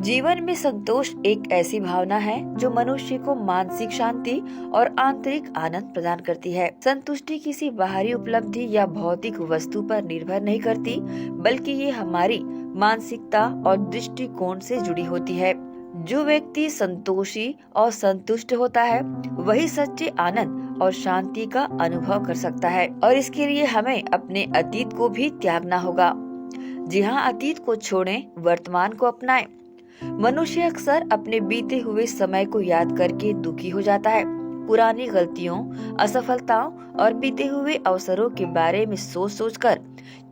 जीवन में संतोष एक ऐसी भावना है जो मनुष्य को मानसिक शांति और आंतरिक आनंद प्रदान करती है। संतुष्टि किसी बाहरी उपलब्धि या भौतिक वस्तु पर निर्भर नहीं करती, बल्कि ये हमारी मानसिकता और दृष्टिकोण से जुड़ी होती है। जो व्यक्ति संतोषी और संतुष्ट होता है, वही सच्चे आनंद और शांति का अनुभव कर सकता है। और इसके लिए हमें अपने अतीत को भी त्यागना होगा। जी हाँ, अतीत को छोड़ें, वर्तमान को अपनाएं। मनुष्य अक्सर अपने बीते हुए समय को याद करके दुखी हो जाता है। पुरानी गलतियों, असफलताओं और बीते हुए अवसरों के बारे में सोच कर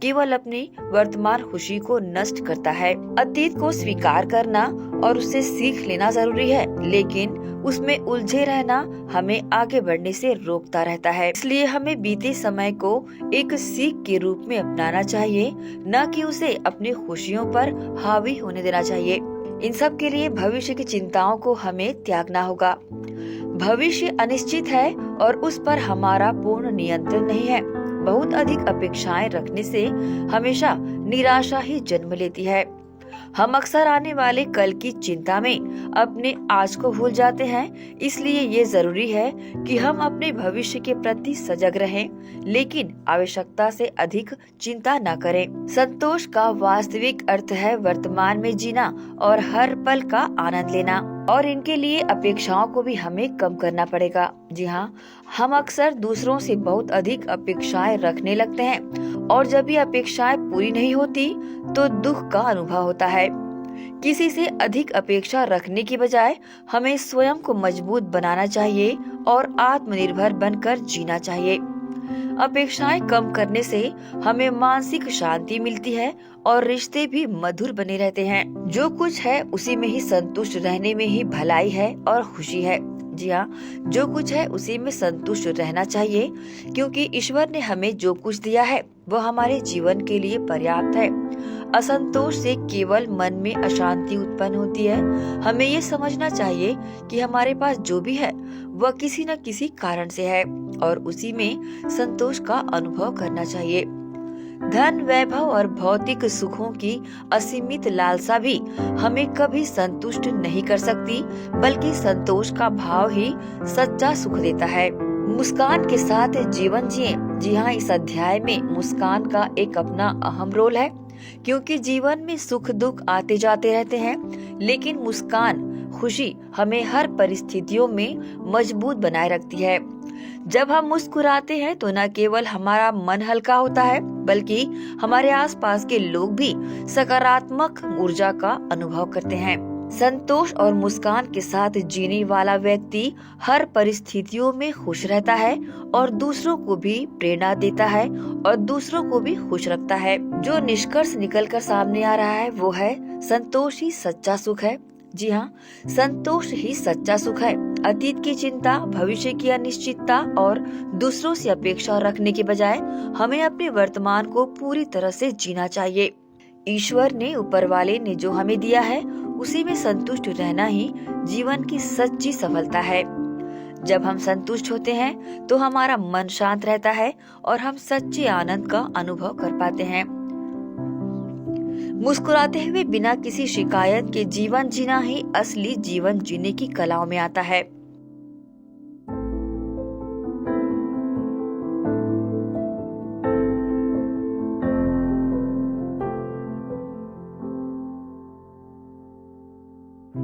केवल अपनी वर्तमान खुशी को नष्ट करता है। अतीत को स्वीकार करना और उससे सीख लेना जरूरी है, लेकिन उसमें उलझे रहना हमें आगे बढ़ने से रोकता रहता है। इसलिए हमें बीते समय को एक सीख के रूप में अपनाना चाहिए, न कि उसे अपनी खुशियों पर हावी होने देना चाहिए। इन सब के लिए भविष्य की चिंताओं को हमें त्यागना होगा। भविष्य अनिश्चित है और उस पर हमारा पूर्ण नियंत्रण नहीं है। बहुत अधिक अपेक्षाएं रखने से हमेशा निराशा ही जन्म लेती है। हम अक्सर आने वाले कल की चिंता में अपने आज को भूल जाते हैं। इसलिए ये जरूरी है कि हम अपने भविष्य के प्रति सजग रहें, लेकिन आवश्यकता से अधिक चिंता न करें। संतोष का वास्तविक अर्थ है वर्तमान में जीना और हर पल का आनंद लेना, और इनके लिए अपेक्षाओं को भी हमें कम करना पड़ेगा। जी हाँ, हम अक्सर दूसरों से बहुत अधिक अपेक्षाएं रखने लगते हैं, और जब ये अपेक्षाएं पूरी नहीं होती तो दुख का अनुभव होता है। किसी से अधिक अपेक्षा रखने की बजाय हमें स्वयं को मजबूत बनाना चाहिए और आत्मनिर्भर बनकर जीना चाहिए। अपेक्षाएं कम करने से हमें मानसिक शांति मिलती है और रिश्ते भी मधुर बने रहते हैं। जो कुछ है उसी में ही संतुष्ट रहने में ही भलाई है और खुशी है। जी हाँ, जो कुछ है उसी में संतुष्ट रहना चाहिए, क्योंकि ईश्वर ने हमें जो कुछ दिया है वह हमारे जीवन के लिए पर्याप्त है। असंतोष से केवल मन में अशांति उत्पन्न होती है। हमें ये समझना चाहिए कि हमारे पास जो भी है वह किसी न किसी कारण से है, और उसी में संतोष का अनुभव करना चाहिए। धन, वैभव और भौतिक सुखों की असीमित लालसा भी हमें कभी संतुष्ट नहीं कर सकती, बल्कि संतोष का भाव ही सच्चा सुख देता है। मुस्कान के साथ जीवन जिए। जी हाँ, इस अध्याय में मुस्कान का एक अपना अहम रोल है, क्योंकि जीवन में सुख दुख आते जाते रहते हैं, लेकिन मुस्कान, खुशी हमें हर परिस्थितियों में मजबूत बनाए रखती है। जब हम मुस्कुराते हैं तो न केवल हमारा मन हल्का होता है, बल्कि हमारे आसपास के लोग भी सकारात्मक ऊर्जा का अनुभव करते हैं। संतोष और मुस्कान के साथ जीने वाला व्यक्ति हर परिस्थितियों में खुश रहता है और दूसरों को भी प्रेरणा देता है और दूसरों को भी खुश रखता है। जो निष्कर्ष निकलकर सामने आ रहा है वो है संतोष ही सच्चा सुख है। जी हाँ, संतोष ही सच्चा सुख है। अतीत की चिंता, भविष्य की अनिश्चितता और दूसरों से अपेक्षा रखने के बजाय हमें अपने वर्तमान को पूरी तरह से जीना चाहिए। ईश्वर ने, ऊपर वाले ने जो हमें दिया है उसी में संतुष्ट रहना ही जीवन की सच्ची सफलता है। जब हम संतुष्ट होते हैं तो हमारा मन शांत रहता है और हम सच्चे आनंद का अनुभव कर पाते हैं। मुस्कुराते हुए बिना किसी शिकायत के जीवन जीना ही असली जीवन जीने की कलाओं में आता है।